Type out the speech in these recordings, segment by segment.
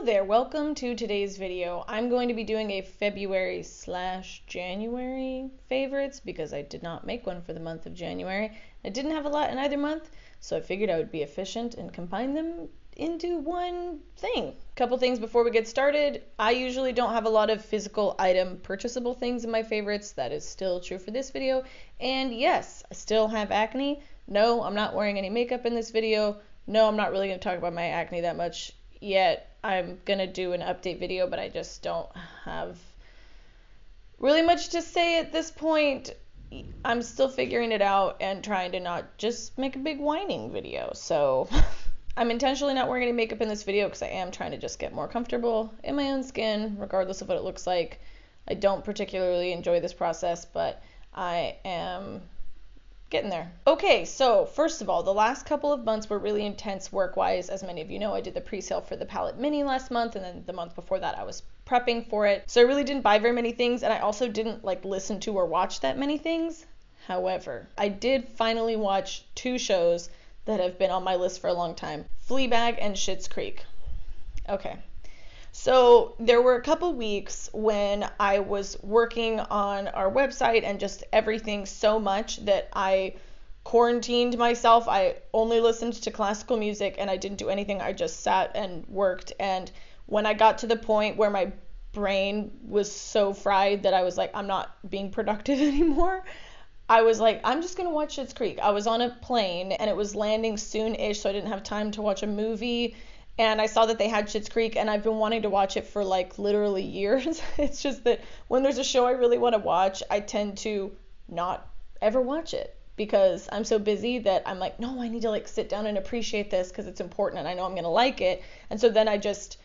Hello there, welcome to today's video. I'm going to be doing a February/January favorites because I did not make one for the month of January. I didn't have a lot in either month, so I figured I would be efficient and combine them into one thing. Couple things before we get started. I usually don't have a lot of physical item purchasable things in my favorites. That is still true for this video. And yes, I still have acne. No, I'm not wearing any makeup in this video. No, I'm not really going to talk about my acne that much yet. I'm gonna do an update video, but I just don't have really much to say at this point. I'm still figuring it out and trying to not just make a big whining video. So I'm intentionally not wearing any makeup in this video because I am trying to just get more comfortable in my own skin, regardless of what it looks like. I don't particularly enjoy this process, but I am getting there. Okay, so first of all, the last couple of months were really intense work-wise. As many of you know, I did the pre-sale for the palette mini last month, and then the month before that I was prepping for it. So I really didn't buy very many things, and I also didn't listen to or watch that many things. However, I did finally watch two shows that have been on my list for a long time: Fleabag and Schitts Creek. Okay. So there were a couple weeks when I was working on our website and just everything so much that I quarantined myself. I only listened to classical music and I didn't do anything. I just sat and worked. And when I got to the point where my brain was so fried that I was like, I'm not being productive anymore, I was like, I'm just going to watch Schitts Creek. I was on a plane and it was landing soon-ish, so I didn't have time to watch a movie. And I saw that they had Schitts Creek, and I've been wanting to watch it for literally years. It's just that when there's a show I really want to watch, I tend to not ever watch it because I'm so busy that I'm like, no, I need to sit down and appreciate this because it's important and I know I'm going to like it. And so then I just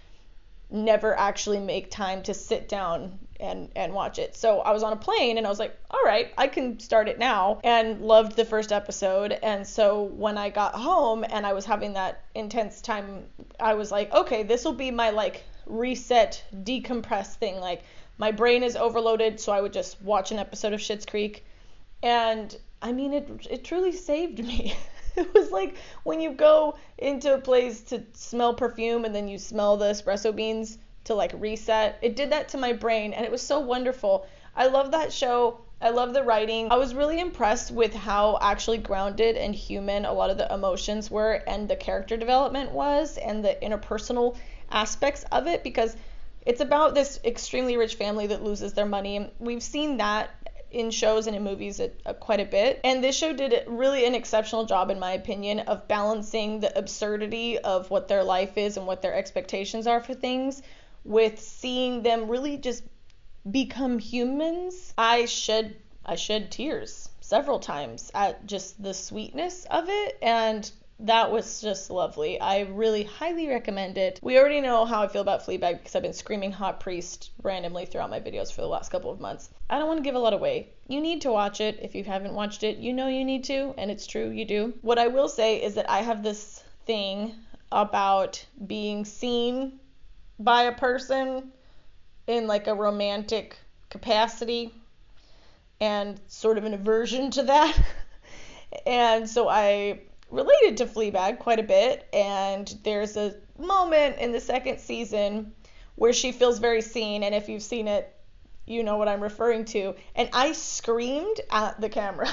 never actually make time to sit down and watch it. So I was on a plane and I was like, all right, I can start it now, and loved the first episode. And so when I got home and I was having that intense time, I was like, okay, this will be my reset, decompress thing. My brain is overloaded, so I would just watch an episode of Schitts Creek. And I mean, it truly saved me. It was like when you go into a place to smell perfume and then you smell the espresso beans to reset. It did that to my brain and it was so wonderful. I love that show. I love the writing. I was really impressed with how actually grounded and human a lot of the emotions were and the character development was and the interpersonal aspects of it, because it's about this extremely rich family that loses their money. We've seen that in shows and in movies quite a bit. And this show did really an exceptional job, in my opinion, of balancing the absurdity of what their life is and what their expectations are for things with seeing them really just become humans. I shed tears several times at just the sweetness of it, and that was just lovely. I really highly recommend it. We already know how I feel about Fleabag because I've been screaming Hot Priest randomly throughout my videos for the last couple of months. I don't want to give a lot away. You need to watch it. If you haven't watched it, you know you need to, and it's true, you do. What I will say is that I have this thing about being seen by a person in a romantic capacity and sort of an aversion to that. And so I related to Fleabag quite a bit, and there's a moment in the second season where she feels very seen, and if you've seen it, you know what I'm referring to. And I screamed at the camera,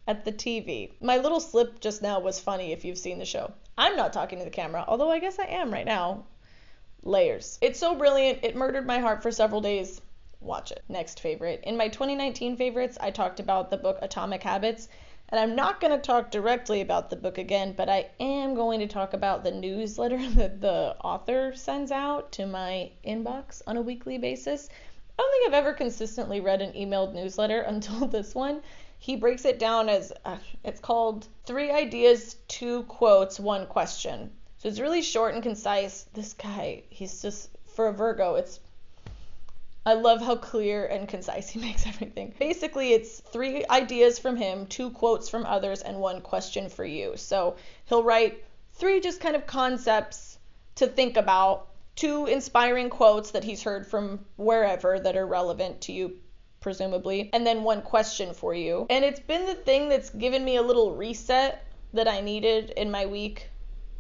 at the TV. My little slip just now was funny if you've seen the show. I'm not talking to the camera, although I guess I am right now. Layers. It's so brilliant. It murdered my heart for several days. Watch it. Next favorite. In my 2019 favorites, I talked about the book Atomic Habits. And I'm not going to talk directly about the book again, but I am going to talk about the newsletter that the author sends out to my inbox on a weekly basis. I don't think I've ever consistently read an emailed newsletter until this one. He breaks it down as, it's called 3 Ideas, 2 Quotes, 1 Question. So it's really short and concise. This guy, he's just, for a Virgo, I love how clear and concise he makes everything. Basically, it's 3 ideas from him, 2 quotes from others, and 1 question for you. So he'll write 3 just kind of concepts to think about, 2 inspiring quotes that he's heard from wherever that are relevant to you, presumably, and then 1 question for you. And it's been the thing that's given me a little reset that I needed in my week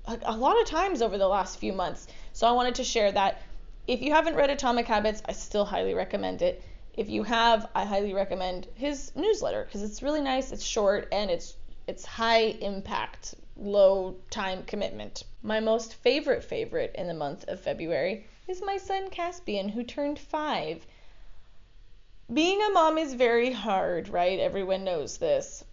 a lot of times over the last few months. So I wanted to share that. If you haven't read Atomic Habits, I still highly recommend it. If you have, I highly recommend his newsletter because it's really nice, it's short, and it's high impact, low time commitment. My most favorite in the month of February is my son Caspian, who turned 5. Being a mom is very hard, right? Everyone knows this.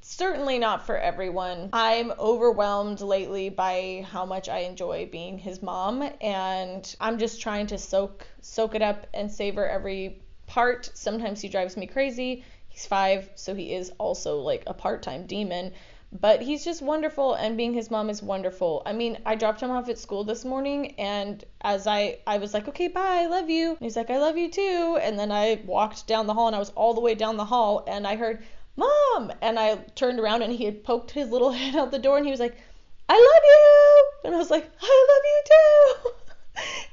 Certainly not for everyone. I'm overwhelmed lately by how much I enjoy being his mom, and I'm just trying to soak it up and savor every part. Sometimes he drives me crazy. He's 5, so he is also like a part-time demon, but he's just wonderful, and being his mom is wonderful. I mean, I dropped him off at school this morning, and as I was like, okay, bye, love you. And he's like, I love you too. And then I walked down the hall, and I was all the way down the hall, and I heard, Mom! And I turned around, and he had poked his little head out the door, and he was like, I love you! And I was like, I love you too!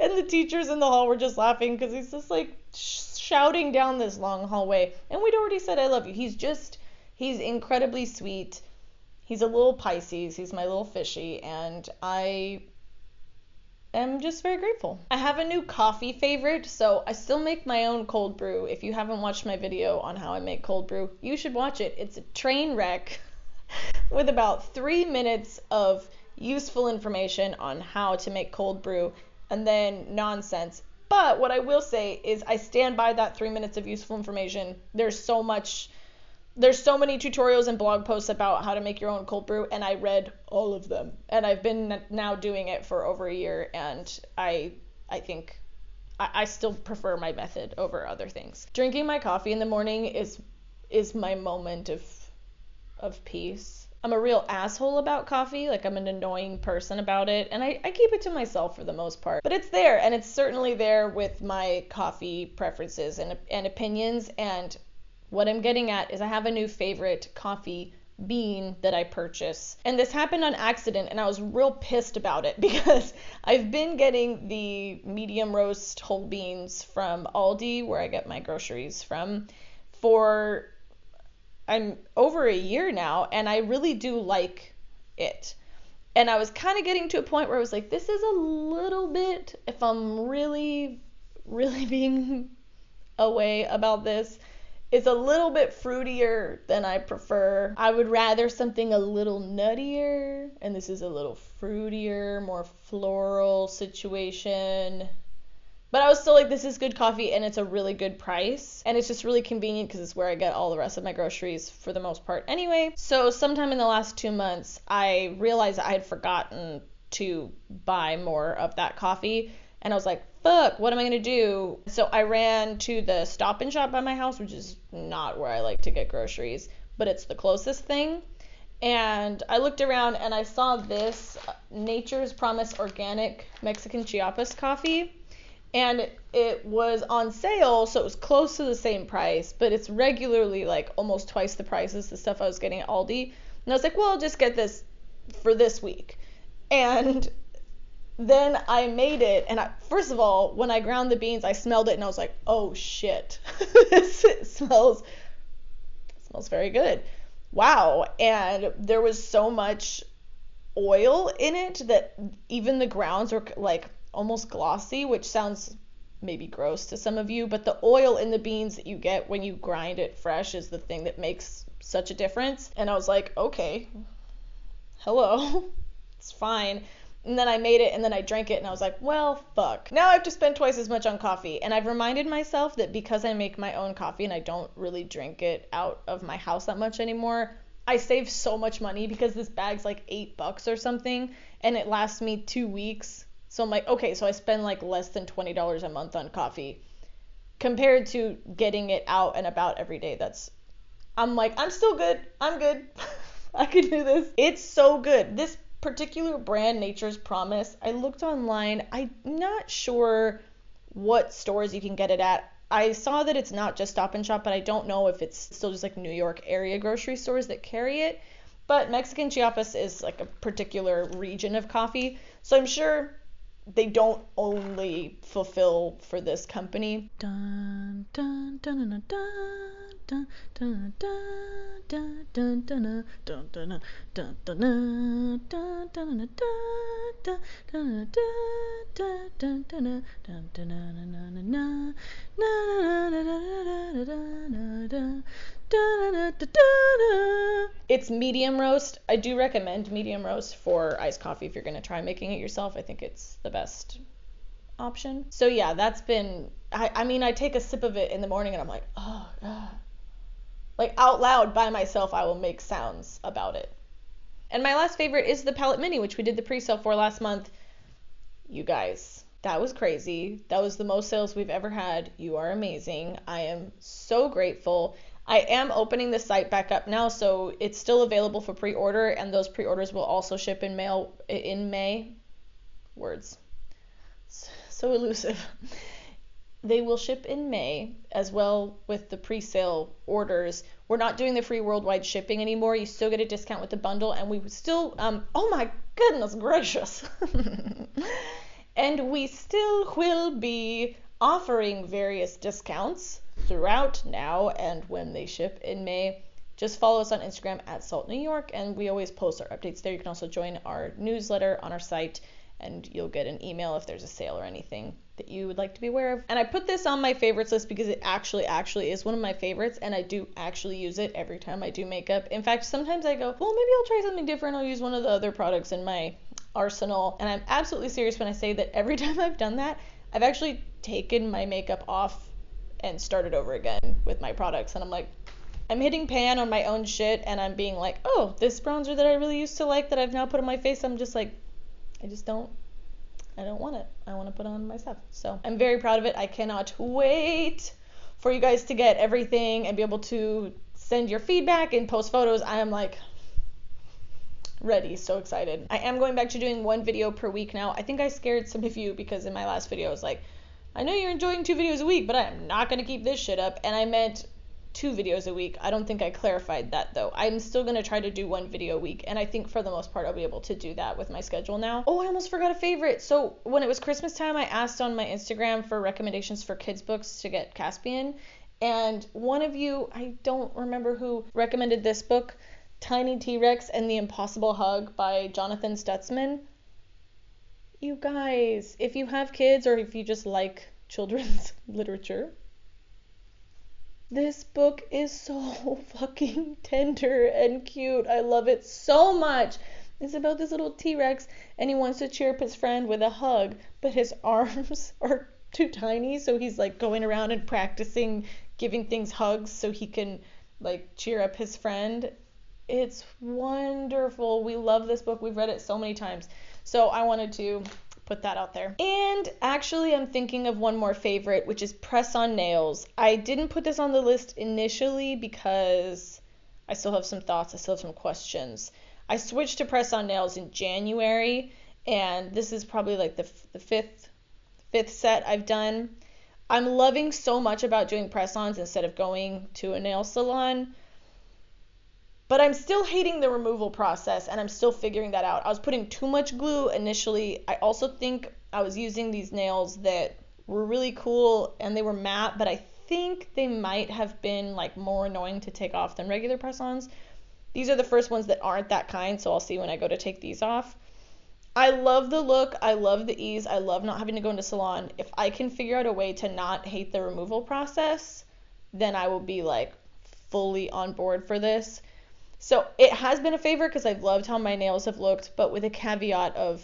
And the teachers in the hall were just laughing because he's just like shouting down this long hallway. And we'd already said I love you. He's incredibly sweet. He's a little Pisces. He's my little fishy, and I am just very grateful. I have a new coffee favorite, so I still make my own cold brew. If you haven't watched my video on how I make cold brew, you should watch it. It's a train wreck with about 3 minutes of useful information on how to make cold brew and then nonsense. But what I will say is I stand by that 3 minutes of useful information. There's so many tutorials and blog posts about how to make your own cold brew, and I read all of them. And I've been now doing it for over a year, and I think I still prefer my method over other things. Drinking my coffee in the morning is my moment of peace. I'm a real asshole about coffee, like I'm an annoying person about it, and I keep it to myself for the most part. But it's there, and it's certainly there with my coffee preferences and opinions, and what I'm getting at is I have a new favorite coffee bean that I purchase. And this happened on accident, and I was real pissed about it because I've been getting the medium roast whole beans from Aldi, where I get my groceries from, I'm over a year now, and I really do like it. And I was kind of getting to a point where I was like, this is a little bit, if I'm really, really being away about this, it's a little bit fruitier than I prefer. I would rather something a little nuttier, and this is a little fruitier, more floral situation. But I was still like, this is good coffee, and it's a really good price. And it's just really convenient because it's where I get all the rest of my groceries for the most part anyway. So sometime in the last 2 months, I realized I had forgotten to buy more of that coffee. And I was like, fuck, what am I going to do? So I ran to the Stop and Shop by my house, which is not where I like to get groceries, but it's the closest thing. And I looked around, and I saw this Nature's Promise Organic Mexican Chiapas coffee. And it was on sale, so it was close to the same price, but it's regularly like almost twice the price as the stuff I was getting at Aldi. And I was like, well, I'll just get this for this week. And then I made it, and first of all, when I ground the beans, I smelled it, and I was like, oh shit, it smells very good. Wow. And there was so much oil in it that even the grounds were like almost glossy, which sounds maybe gross to some of you, but the oil in the beans that you get when you grind it fresh is the thing that makes such a difference. And I was like, okay, hello, it's fine. And then I made it, and then I drank it, and I was like, well, fuck. Now I have to spend twice as much on coffee. And I've reminded myself that because I make my own coffee and I don't really drink it out of my house that much anymore, I save so much money because this bag's like $8 or something, and it lasts me 2 weeks. So I'm like, okay, so I spend like less than $20 a month on coffee compared to getting it out and about every day. I'm like, I'm still good. I'm good. I can do this. It's so good. This particular brand, Nature's Promise, I looked online. I'm not sure what stores you can get it at. I saw that it's not just Stop and Shop, but I don't know if it's still just like New York area grocery stores that carry it. But Mexican Chiapas is like a particular region of coffee. So I'm sure they don't only fulfill for this company. Dun, dun, dun, dun, dun, dun, dun, dun, dun, dun, dun, dun, dun, dun, dun, dun, It's medium roast. I do recommend medium roast for iced coffee if you're going to try making it yourself. I think it's the best option. So yeah, that's been, I mean, I take a sip of it in the morning and I'm like, oh, God. Like out loud by myself, I will make sounds about it. And my last favorite is the Palette Mini, which we did the pre-sale for last month. You guys, that was crazy. That was the most sales we've ever had. You are amazing. I am so grateful. I am opening the site back up now, so it's still available for pre-order, and those pre-orders will also ship in May. Words. So elusive. They will ship in May as well with the pre-sale orders. We're not doing the free worldwide shipping anymore. You still get a discount with the bundle, and we still, oh my goodness gracious. And we still will be offering various discounts throughout now and when they ship in May. Just follow us on Instagram at Salt New York, and we always post our updates there. You can also join our newsletter on our site, and you'll get an email if there's a sale or anything that you would like to be aware of. And I put this on my favorites list because it actually is one of my favorites, and I do actually use it every time I do makeup. In fact, sometimes I go, well, maybe I'll try something different. I'll use one of the other products in my arsenal. And I'm absolutely serious when I say that every time I've done that, I've actually taken my makeup off and started over again with my products. And I'm like, I'm hitting pan on my own shit, and I'm being like, oh, this bronzer that I really used to like that I've now put on my face, I'm just like, I don't want it. I want to put on my stuff. So I'm very proud of it. I cannot wait for you guys to get everything and be able to send your feedback and post photos. I am like ready, so excited. I am going back to doing one video per week now. I think I scared some of you because in my last video I was like, I know you're enjoying 2 videos a week, but I am not going to keep this shit up. And I meant 2 videos a week. I don't think I clarified that though. I'm still going to try to do 1 video a week, and I think for the most part I'll be able to do that with my schedule now. Oh, I almost forgot a favorite. So when it was Christmas time, I asked on my Instagram for recommendations for kids books to get Caspian, and one of you, I don't remember who, recommended this book, Tiny T-Rex and the Impossible Hug by Jonathan Stutzman. You guys, if you have kids or if you just like children's literature, this book is so fucking tender and cute. I love it so much. It's about this little T-Rex, and he wants to cheer up his friend with a hug, but his arms are too tiny, so he's like going around and practicing giving things hugs so he can like cheer up his friend. It's wonderful. We love this book. We've read it so many times. So I wanted to put that out there. And actually I'm thinking of one more favorite, which is press-on nails. I didn't put this on the list initially because I still have some thoughts. I still have some questions. I switched to press-on nails in January, and this is probably like the fifth set I've done. I'm loving so much about doing press-ons instead of going to a nail salon. But I'm still hating the removal process, and I'm still figuring that out. I was putting too much glue initially. I also think I was using these nails that were really cool, and they were matte, but I think they might have been like more annoying to take off than regular press-ons. These are the first ones that aren't that kind, so I'll see when I go to take these off. I love the look. I love the ease. I love not having to go into salon. If I can figure out a way to not hate the removal process, then I will be like fully on board for this. So it has been a favorite because I've loved how my nails have looked, but with a caveat of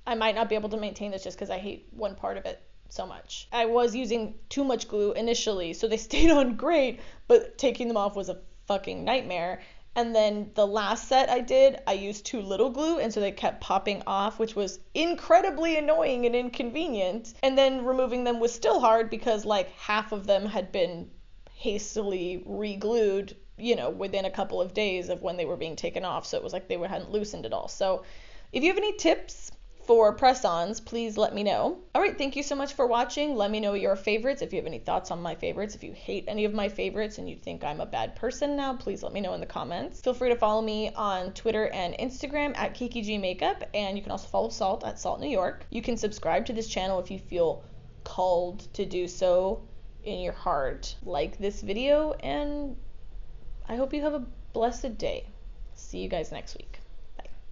I might not be able to maintain this just because I hate one part of it so much. I was using too much glue initially, so they stayed on great, but taking them off was a fucking nightmare. And then the last set I did, I used too little glue, and so they kept popping off, which was incredibly annoying and inconvenient. And then removing them was still hard because like half of them had been hastily re-glued, you know, within a couple of days of when they were being taken off. So it was like they hadn't loosened at all. So if you have any tips for press-ons, please let me know. All right, thank you so much for watching. Let me know your favorites. If you have any thoughts on my favorites, if you hate any of my favorites and you think I'm a bad person now, please let me know in the comments. Feel free to follow me on Twitter and Instagram at Kiki G Makeup, and you can also follow Salt at Salt New York. You can subscribe to this channel if you feel called to do so in your heart. Like this video, and I hope you have a blessed day. See you guys next week.